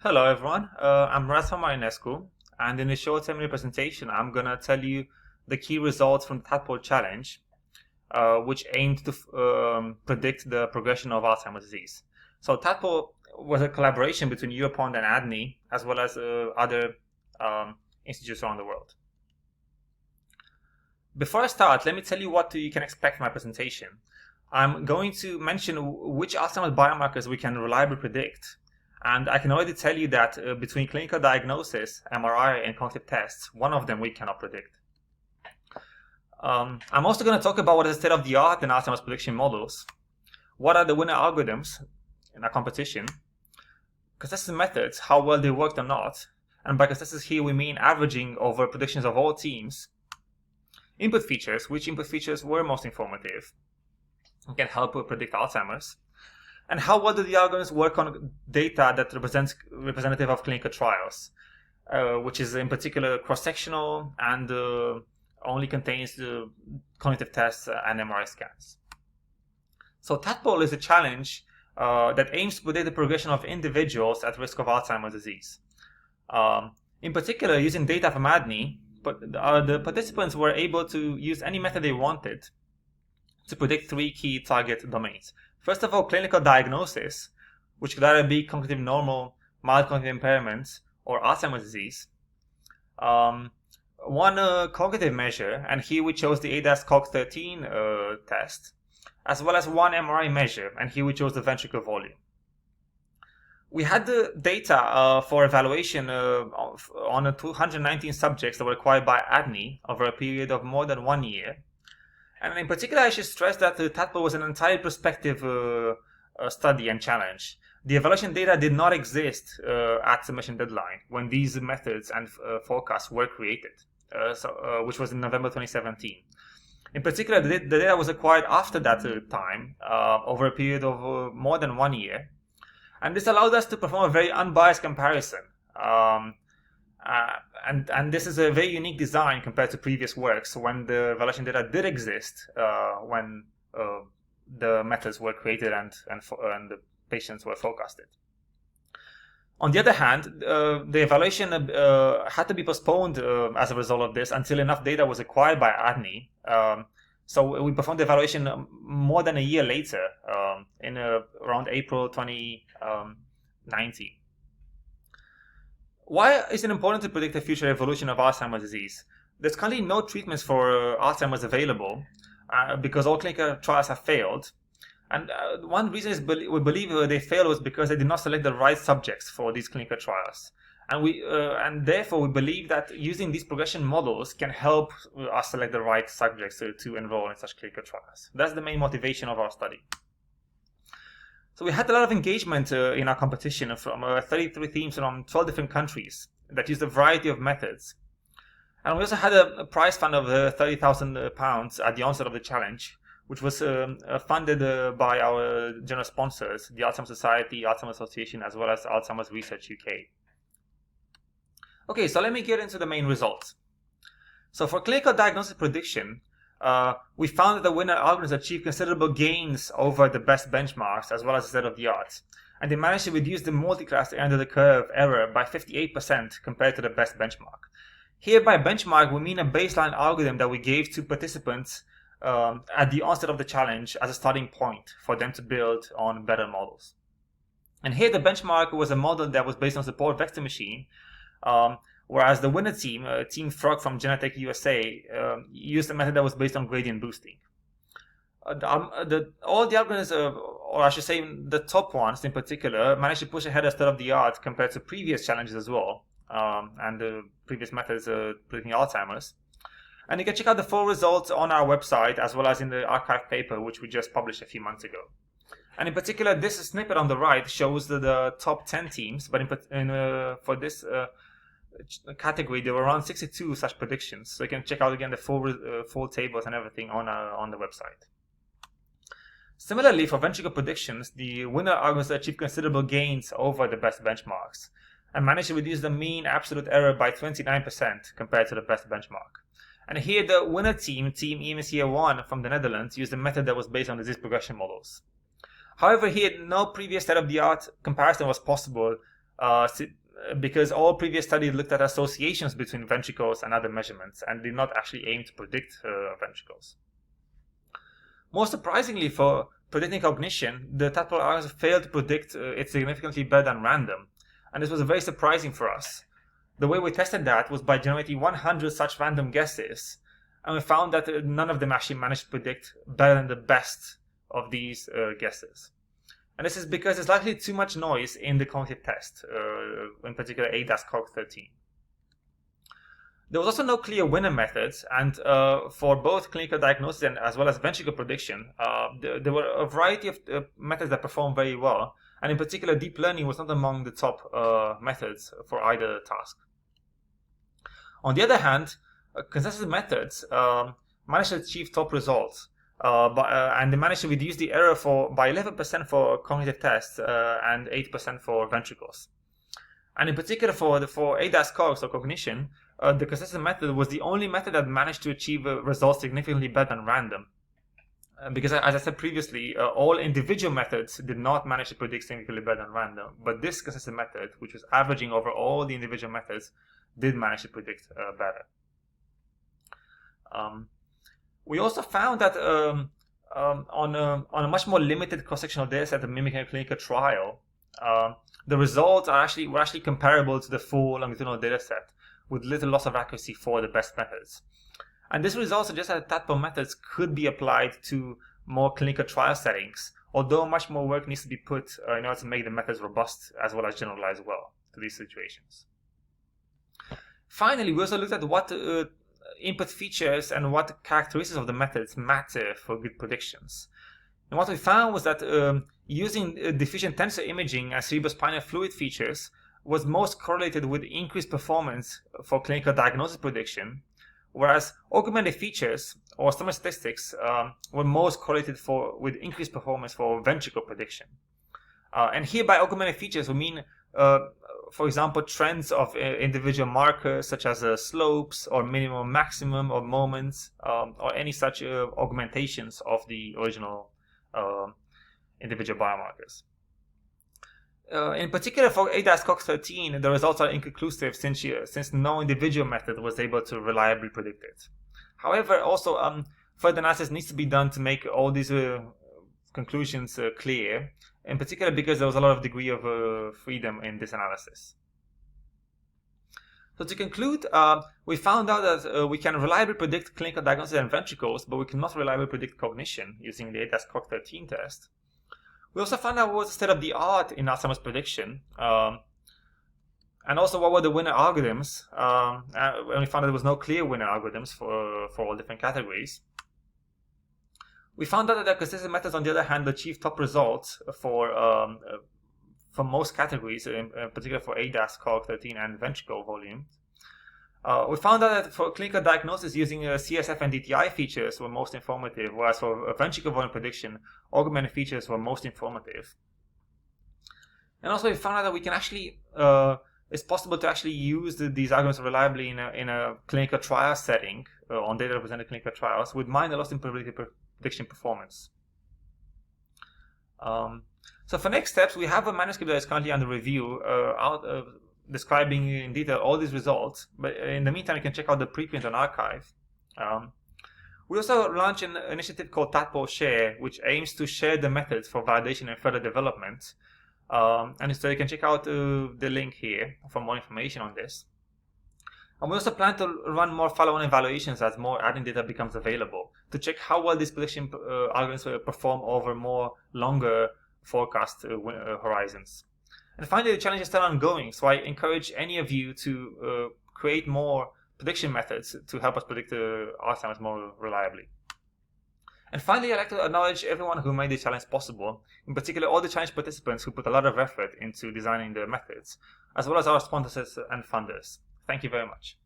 Hello everyone, I'm Razvan Marinescu, and in this short 10-minute presentation I'm going to tell you the key results from the TADPOLE challenge, which aimed to predict the progression of Alzheimer's disease. So TADPOLE was a collaboration between Europond and ADNI, as well as other institutes around the world. Before I start, let me tell you what you can expect from my presentation. I'm going to mention which Alzheimer's biomarkers we can reliably predict. And I can already tell you that between clinical diagnosis, MRI, and cognitive tests, one of them we cannot predict. I'm also going to talk about what is the state of the art in Alzheimer's prediction models. What are the winner algorithms in our competition? Consensus methods, how well they worked or not. And by consensus here we mean averaging over predictions of all teams. Input features, which input features were most informative and can help predict Alzheimer's. And how well do the algorithms work on data that representative of clinical trials, which is in particular cross-sectional and only contains the cognitive tests and MRI scans. So TADPOLE is a challenge that aims to predict the progression of individuals at risk of Alzheimer's disease. In particular, using data from ADNI, but the participants were able to use any method they wanted to predict three key target domains. First of all, clinical diagnosis, which could either be cognitive normal, mild cognitive impairment, or Alzheimer's disease. One cognitive measure, and here we chose the ADAS-Cog13 test, as well as one MRI measure, and here we chose the ventricular volume. We had the data for evaluation on 219 subjects that were acquired by ADNI over a period of more than 1 year. And in particular, I should stress that the TADPOLE was an entirely prospective study and challenge. The evaluation data did not exist at submission deadline when these methods and forecasts were created, which was in November 2017. In particular, the data was acquired after that time, over a period of more than 1 year. And this allowed us to perform a very unbiased comparison. And this is a very unique design compared to previous works when the evaluation data did exist when the methods were created and the patients were forecasted. On the other hand, the evaluation had to be postponed as a result of this until enough data was acquired by ADNI. So we performed the evaluation more than a year later, in around April 2019. Why is it important to predict the future evolution of Alzheimer's disease? There's currently no treatments for Alzheimer's available because all clinical trials have failed. And one reason is we believe they failed was because they did not select the right subjects for these clinical trials. And therefore we believe that using these progression models can help us select the right subjects to enroll in such clinical trials. That's the main motivation of our study. So we had a lot of engagement in our competition from 33 teams from 12 different countries that used a variety of methods. And we also had a prize fund of £30,000 at the onset of the challenge, which was funded by our general sponsors, the Alzheimer's Society, Alzheimer's Association, as well as Alzheimer's Research UK. Okay, so let me get into the main results. So for clinical diagnosis prediction, we found that the winner algorithms achieved considerable gains over the best benchmarks as well as the state of the art. And they managed to reduce the multi-class end of the curve error by 58% compared to the best benchmark. Here by benchmark, we mean a baseline algorithm that we gave to participants at the onset of the challenge as a starting point for them to build on better models. And here the benchmark was a model that was based on support vector machine, whereas the winner team, Team Frog from Genentech USA, used a method that was based on gradient boosting. All the algorithms, or I should say the top ones in particular, managed to push ahead of state of the art compared to previous challenges as well, and the previous methods predicting Alzheimer's. And you can check out the full results on our website as well as in the archive paper, which we just published a few months ago. And in particular, this snippet on the right shows the top 10 teams, but for this category, there were around 62 such predictions. So you can check out again the full tables and everything on the website. Similarly, for ventricular predictions, the winner algorithms achieved considerable gains over the best benchmarks and managed to reduce the mean absolute error by 29% compared to the best benchmark. And here the winner team, Team EMC1 from the Netherlands, used a method that was based on disease progression models. However, here no previous state-of-the-art comparison was possible because all previous studies looked at associations between ventricles and other measurements and did not actually aim to predict ventricles. More surprisingly, for predicting cognition, the TADPOLE algorithms failed to predict it significantly better than random, and this was very surprising for us. The way we tested that was by generating 100 such random guesses, and we found that none of them actually managed to predict better than the best of these guesses. And this is because there's likely too much noise in the cognitive test, in particular ADAS-Cog13. There was also no clear winner methods, and for both clinical diagnosis and as well as ventricle prediction, there were a variety of methods that performed very well, and in particular deep learning was not among the top methods for either task. On the other hand, consensus methods managed to achieve top results, and they managed to reduce the error by 11% for cognitive tests and 8% for ventricles. And in particular for ADAS-Cog, so cognition, the consensus method was the only method that managed to achieve results significantly better than random. Because, as I said previously, all individual methods did not manage to predict significantly better than random, but this consensus method, which was averaging over all the individual methods, did manage to predict better. We also found that on a much more limited cross-sectional data set of mimicking a clinical trial, the results were actually comparable to the full longitudinal data set, with little loss of accuracy for the best methods. And this result suggests that TADPOLE methods could be applied to more clinical trial settings, although much more work needs to be put in order to make the methods robust as well as generalize well to these situations. Finally, we also looked at what input features and what characteristics of the methods matter for good predictions. And what we found was that using diffusion tensor imaging and cerebrospinal fluid features was most correlated with increased performance for clinical diagnosis prediction, whereas augmented features or summer statistics were most correlated with increased performance for ventricle prediction. And here by augmented features we mean, for example, trends of individual markers such as slopes or minimum maximum or moments, or any such augmentations of the original individual biomarkers. In particular for ADAS-Cog13, the results are inconclusive since no individual method was able to reliably predict it. However, also further analysis needs to be done to make all these conclusions clear, in particular because there was a lot of degree of freedom in this analysis. So to conclude, we found out that we can reliably predict clinical diagnosis and ventricles, but we cannot reliably predict cognition using the ADAS-Cog13 test. We also found out what was the state of the art in Alzheimer's prediction, and also what were the winner algorithms. And we found that there was no clear winner algorithms for all different categories. We found out that the consistent methods, on the other hand, achieved top results for most categories, in particular for ADAS-Cog13 and ventricle volume. We found out that for clinical diagnosis using CSF and DTI features were most informative, whereas for ventricle volume prediction, augmented features were most informative. And also we found out that we can actually, it's possible to actually use these algorithms reliably in a clinical trial setting, on data represented clinical trials, with minor loss in prediction performance. So for next steps, we have a manuscript that is currently under review, describing in detail all these results, but in the meantime you can check out the preprint on arXiv. We also launched an initiative called TADPOLE Share, which aims to share the methods for validation and further development, and so you can check out the link here for more information on this. And we also plan to run more follow-on evaluations as more adding data becomes available to check how well these prediction algorithms perform over more longer forecast horizons. And finally, the challenge is still ongoing, so I encourage any of you to create more prediction methods to help us predict Alzheimer's more reliably. And finally, I'd like to acknowledge everyone who made the challenge possible, in particular all the challenge participants who put a lot of effort into designing the methods, as well as our sponsors and funders. Thank you very much.